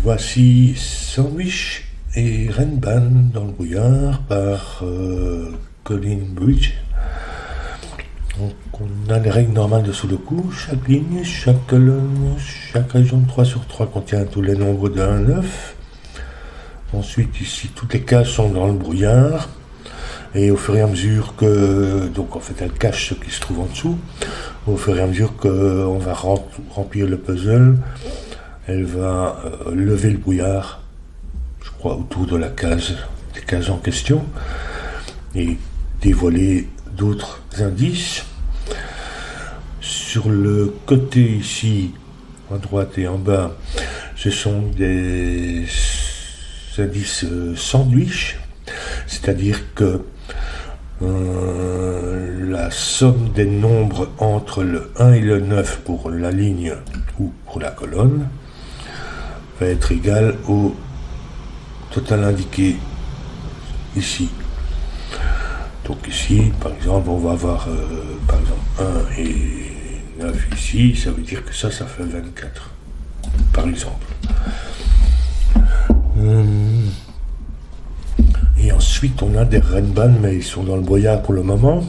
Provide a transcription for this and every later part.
Voici Sandwich et Renban dans le brouillard par Colin Bridge. Donc on a les règles normales de Sudoku. Chaque ligne, chaque colonne, chaque région de 3 sur 3 contient tous les nombres de 1 à 9. Ensuite ici toutes les cases sont dans le brouillard. Et au fur et à mesure que, donc en fait elle cache ce qui se trouve en dessous, au fur et à mesure qu'on va remplir le puzzle, elle va lever le brouillard, je crois autour de la case, des cases en question, et dévoiler d'autres indices. Sur le côté ici, à droite et en bas, ce sont des indices sandwich, c'est-à-dire que la somme des nombres entre le 1 et le 9 pour la ligne ou pour la colonne va être égale au total indiqué ici. Donc ici, par exemple, on va avoir par exemple 1 et 9 ici, ça veut dire que ça fait 24, par exemple. Et ensuite, on a des Renban, mais ils sont dans le brouillard pour le moment.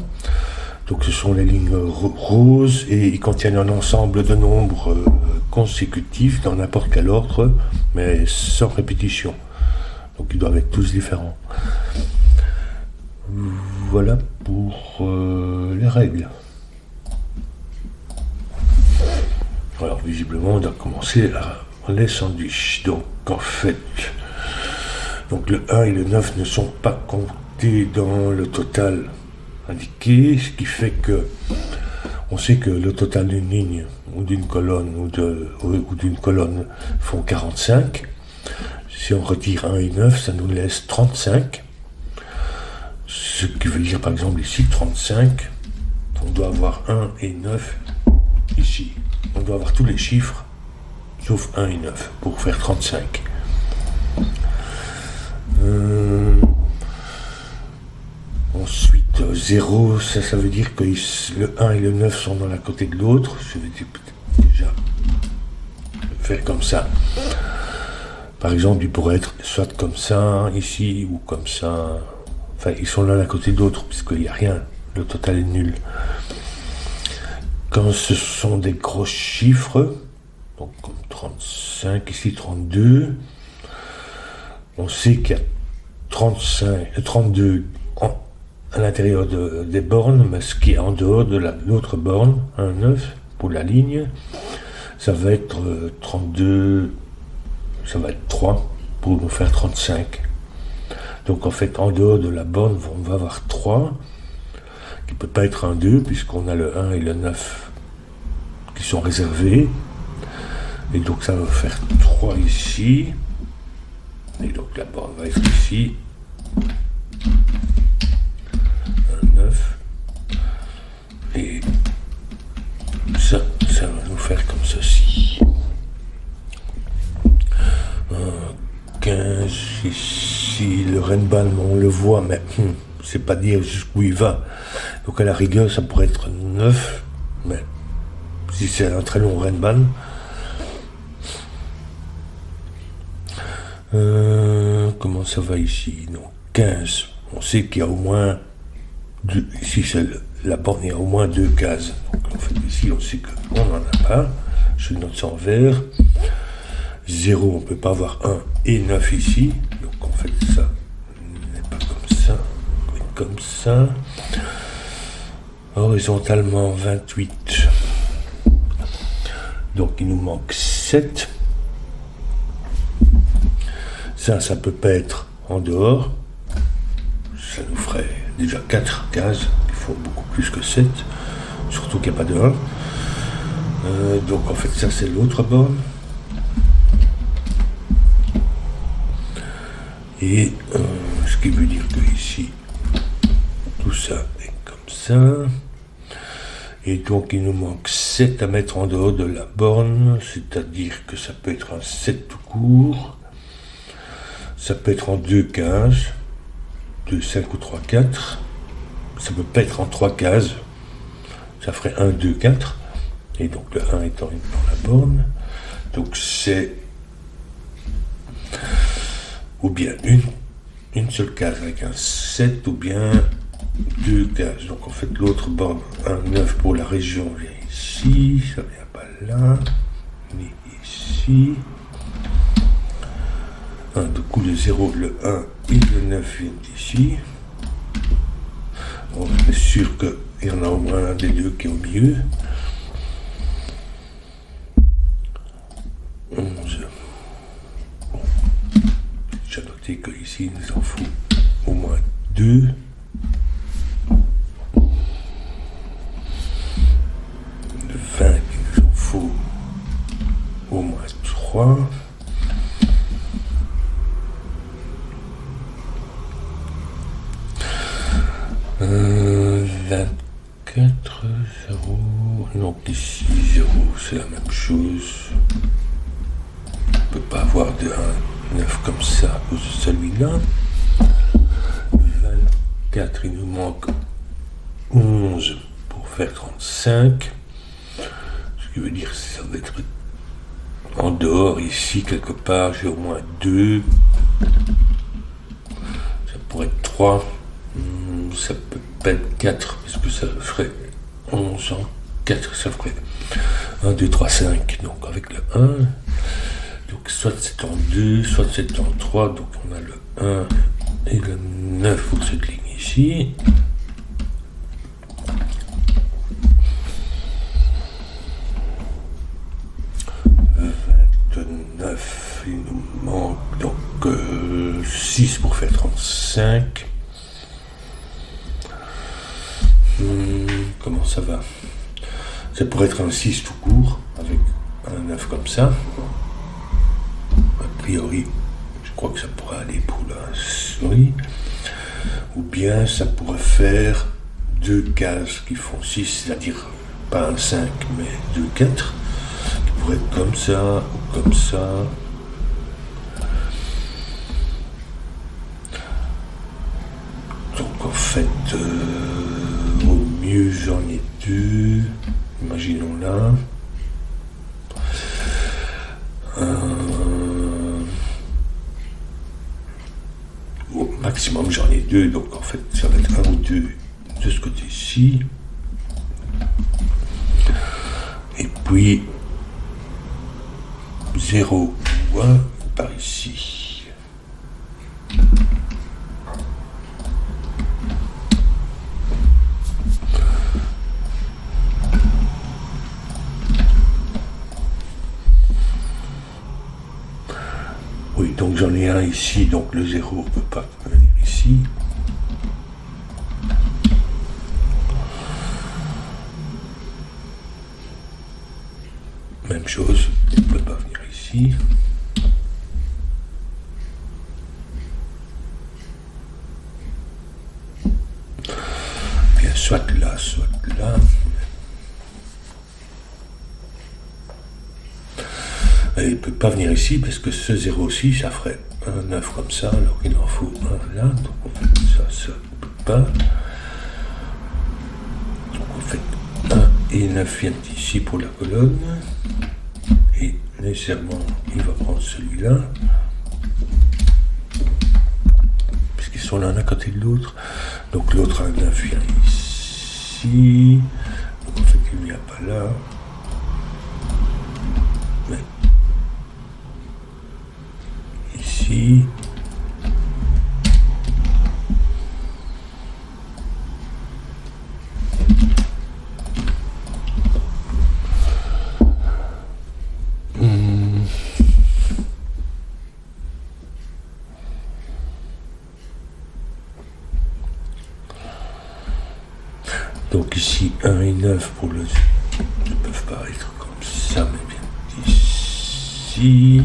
Donc, ce sont les lignes roses et ils contiennent un ensemble de nombres consécutifs dans n'importe quel ordre, mais sans répétition. Donc, ils doivent être tous différents. Voilà pour les règles. Alors, visiblement, on doit commencer à les sandwichs. Donc, en fait... Donc le 1 et le 9 ne sont pas comptés dans le total indiqué, ce qui fait que on sait que le total d'une ligne ou d'une colonne ou d'une colonne font 45. Si on retire 1 et 9, ça nous laisse 35. Ce qui veut dire par exemple ici 35, on doit avoir 1 et 9 ici. On doit avoir tous les chiffres sauf 1 et 9 pour faire 35. Ensuite 0, ça veut dire que le 1 et le 9 sont dans la côté de l'autre. Je vais déjà faire comme ça. Par exemple, il pourrait être soit comme ça ici ou comme ça. Enfin, ils sont l'un à côté de l'autre puisqu'il n'y a rien. Le total est nul. Quand ce sont des gros chiffres, donc comme 35 ici, 32. On sait qu'il y a 32 à l'intérieur des bornes, mais ce qui est en dehors de l'autre borne, 1, 9, pour la ligne, ça va être 32, ça va être 3 pour nous faire 35. Donc en fait, en dehors de la borne, on va avoir 3, qui ne peut pas être un 2, puisqu'on a le 1 et le 9 qui sont réservés. Et donc ça va faire 3 ici. Et donc la borne va être ici. 1, 9. Et ça va nous faire comme ceci. 15 ici, le Renban, on le voit, mais c'est pas dire jusqu'où il va. Donc à la rigueur, ça pourrait être 9, mais si c'est un très long Renban. Comment ça va ici? Donc 15. On sait qu'il y a au moins deux, ici c'est la borne, il y a au moins 2 cases. Donc en fait ici on sait qu'on n'en a pas. Je note ça en vert. 0, on ne peut pas avoir 1 et 9 ici. Donc en fait ça n'est pas comme ça. Comme ça. Horizontalement 28. Donc il nous manque 7. Ça peut pas être en dehors. Ça nous ferait déjà 4 cases. Il faut beaucoup plus que 7. Surtout qu'il n'y a pas de 1. Donc en fait ça c'est l'autre borne. Et ce qui veut dire que ici tout ça est comme ça. Et donc il nous manque 7 à mettre en dehors de la borne. C'est-à-dire que ça peut être un 7 tout court. Ça peut être en 2 cases, 2, 5 ou 3, 4. Ça peut pas être en 3 cases. Ça ferait 1, 2, 4. Et donc le 1 étant dans la borne. Donc c'est ou bien une seule case avec un 7 ou bien deux cases. Donc en fait l'autre bande, un 9 pour la région vient ici, ça vient pas là, ni ici. Du coup le 0, le 1 et le 9 viennent ici. On est sûr qu'il y en a au moins un des deux qui est au milieu. 11. Bon. J'ai noté qu'ici il nous en faut au moins 2. Le 20 il nous en faut au moins 3. Euh, 24, 0, donc ici 0, c'est la même chose. On ne peut pas avoir de 1, 9 comme ça à cause de celui-là. 24, il nous manque 11 pour faire 35. Ce qui veut dire que ça va être en dehors, ici quelque part, j'ai au moins 2. Ça pourrait être 3. Ça peut pas être 4 parce que ça ferait 11 en 4, ça ferait 1, 2, 3, 5. Donc avec le 1, donc soit c'est en 2, soit c'est en 3. Donc on a le 1 et le 9 pour cette ligne ici. Il nous manque donc 6 pour faire 35. Comment ça va? Ça pourrait être un 6 tout court, avec un 9 comme ça. A priori, je crois que ça pourrait aller pour la souris. Ou bien ça pourrait faire 2 cases qui font 6, c'est-à-dire pas un 5, mais 2, 4. Qui pourraient être comme ça, ou comme ça. Donc en fait, au mieux j'en ai 2, imaginons là. Au maximum j'en ai 2, donc en fait ça va être 1 ou 2 de ce côté-ci. Et puis 0 ou 1 par ici. Oui, donc j'en ai un ici, donc le 0 ne peut pas venir ici. Même chose, il ne peut pas venir ici. Bien, soit là, soit là. Et il ne peut pas venir ici parce que ce 0 aussi, ça ferait un 9 comme ça, alors il en faut un là. Donc on fait ça ne peut pas. Donc on fait 1 et 9 viennent ici pour la colonne. Et nécessairement, il va prendre celui-là. Puisqu'ils sont l'un à côté de l'autre. Donc l'autre 1 9 vient ici. Donc en fait, il ne vient pas là. Mais ici. Donc ici 1 et 9 pour le... ne peuvent pas être comme ça, mais bien ici.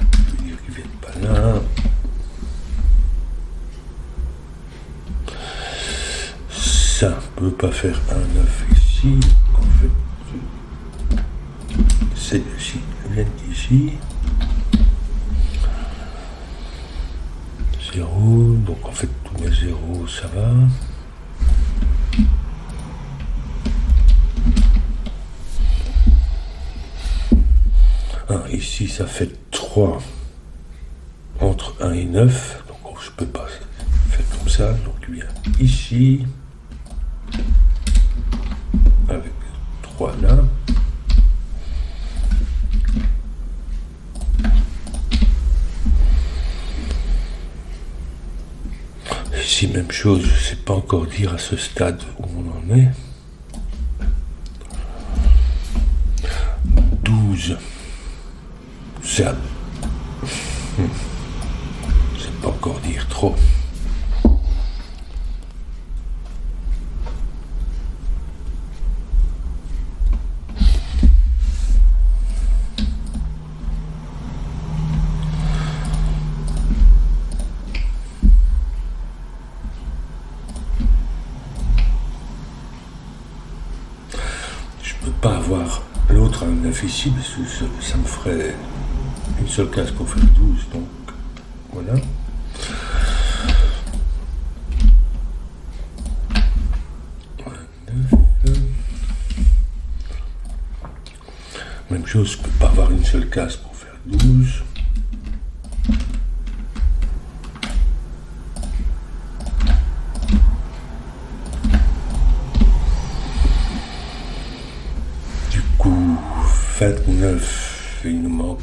Je veux dire qu'ils viennent pas là. Ça ne peut pas faire un 9 ici. En fait, ces deux-ci viennent ici. 0, donc en fait tous mes 0 ça va. Ici ça fait 3. entre 1 et 9, donc je ne peux pas faire comme ça, donc il vient ici, avec 3 là, ici même chose, je ne sais pas encore dire à ce stade où on en est. 12, ça, je sais pas encore dire trop. Je peux pas avoir l'autre à 9 ici parce que ça me ferait une seule case pour faire 12, donc voilà. Même chose, je ne peux pas avoir une seule case pour faire 12. Du coup, 29, il nous manque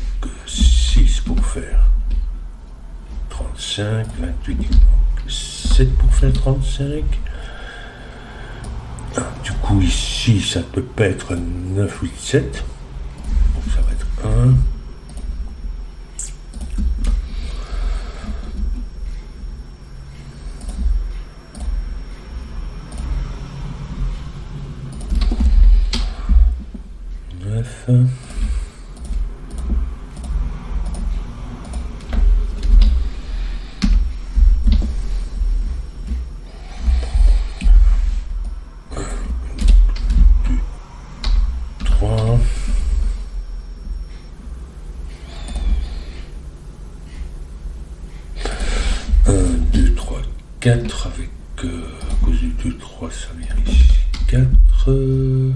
6 pour faire 35, 28, il nous manque 7 pour faire 35. Du coup, ici, ça ne peut pas être 9, 8, 7. Donc ça va être 1. Quatre avec à cause du 2, 3, ça vient ici. 4. 2,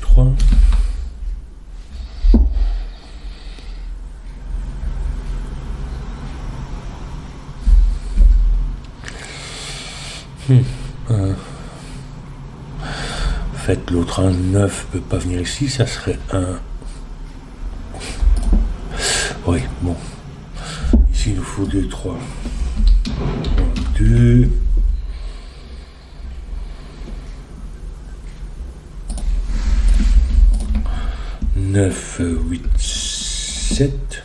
3. Faites l'autre 1, 9 peut pas venir ici, ça serait 1. Oui, bon. Ici, il nous faut 2, 3. 2. 9, 8, 7.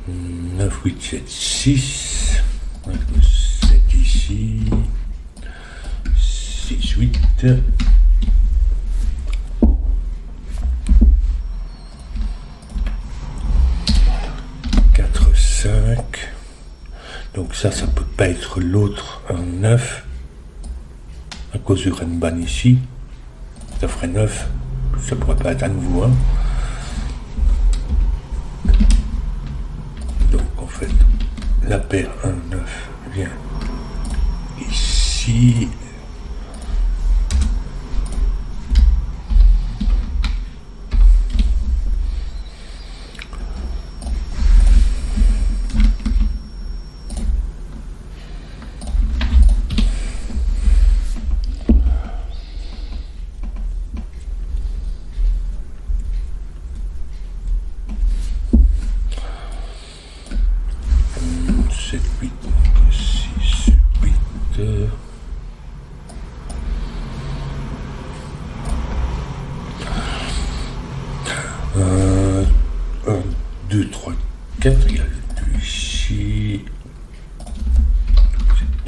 9, 8, 7, 6. 7 ici. 6, 8. 4, 5. Donc ça peut pas être l'autre en 9. À cause du Renban ici. Ça ferait 9. Ça pourrait pas être à nouveau 1. Donc en fait, la paire 1, 9 vient ici. Il y a le 2 ici.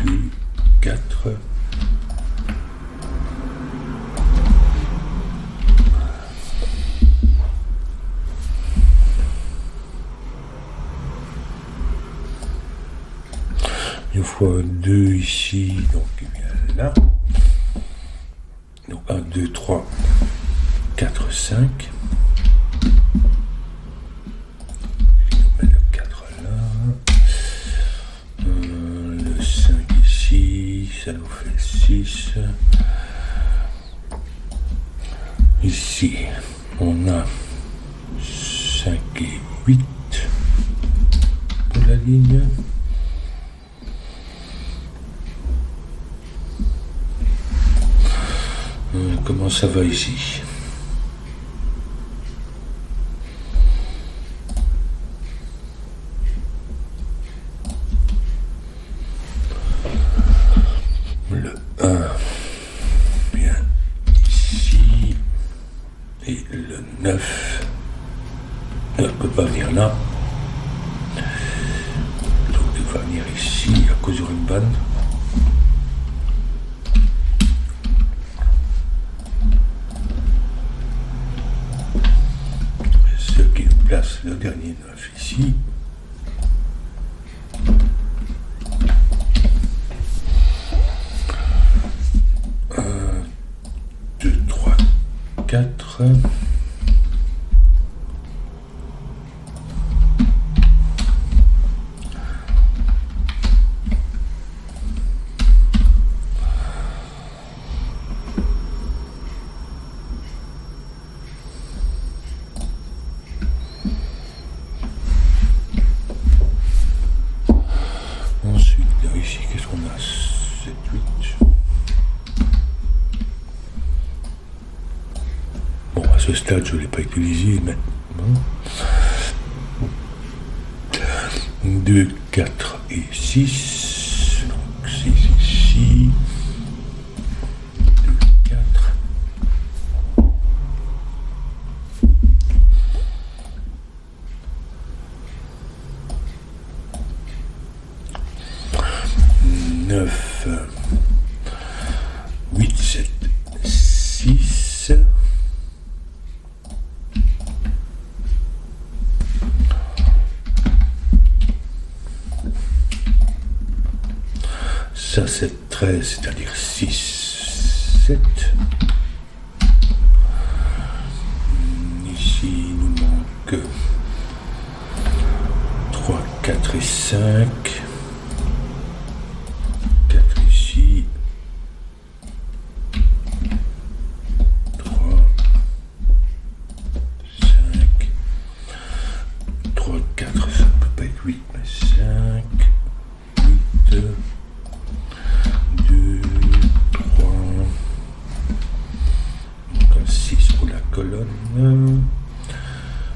2, 4. Il nous faut un 2 ici, donc il vient là. Donc 1, 2, 3, 4, 5. Ça nous fait 6. ici, on a 5 et 8 pour la ligne. Comment ça va ici? Le 1 vient ici et le 9 ne peut pas venir là. Donc il va venir ici à cause du Rinban. Ce qui place le dernier 9 ici. 4. Ensuite, ici, qu'est-ce qu'on a? 7, 8. Bon, à ce stade, je ne l'ai pas utilisé, mais bon. 2, 4 et 6. Donc 6 ici. 2, 4. 9, 8, 7, 6. Ça c'est 13, c'est-à-dire 6, 7. Ici il nous manque 3, 4 et 5. 4 ici. 3, 5. 3, 4, ça peut pas être 8, mais 5. 8. 2, 3, donc un 6 pour la colonne,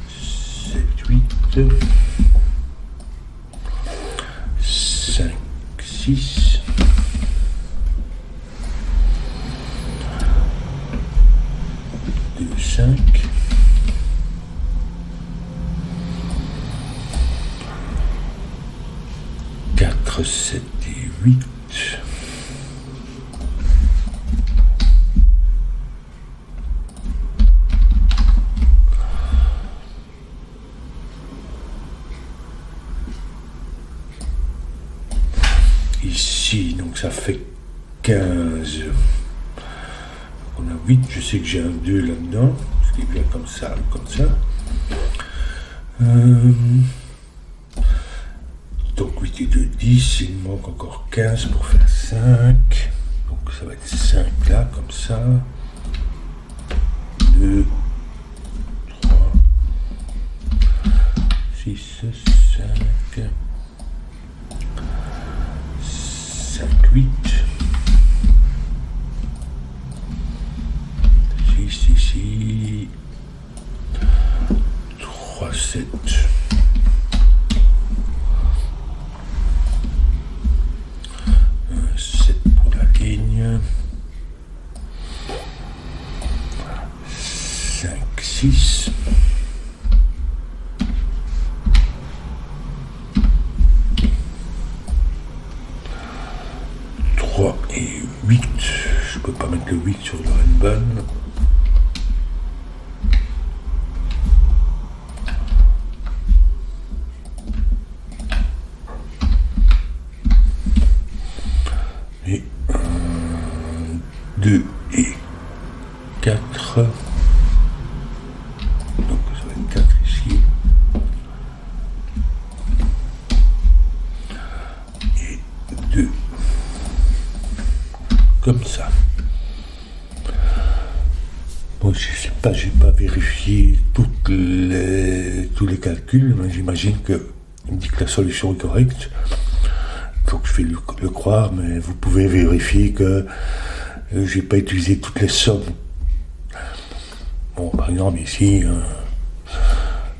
7, 8, 5, 6, 2, 5, 4, 7 et 8. Ici, donc ça fait 15. On a 8, je sais que j'ai un 2 là-dedans, ce qui vient comme ça, comme ça. Donc 8 et 2, 10, il me manque encore 15 pour faire 5. Donc ça va être 5 là, comme ça. 2, 3, 6, 5. 5, 8, 6 ici, 3, 7, 7 pour la ligne, 5, 6, 3 et 8, je peux pas mettre le 8 sur le Rinban. Et 2 et 4, donc ça va être 4 ici. Et 2. Comme ça. Bon, je sais pas, j'ai pas vérifié tous les calculs, mais j'imagine que il me dit que la solution est correcte. Donc je vais le croire, mais vous pouvez vérifier que j'ai pas utilisé toutes les sommes. Bon, par exemple ici,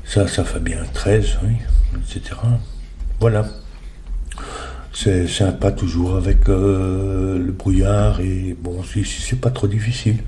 ça fait bien 13, oui, etc. Voilà. C'est sympa toujours avec le brouillard et bon, c'est pas trop difficile.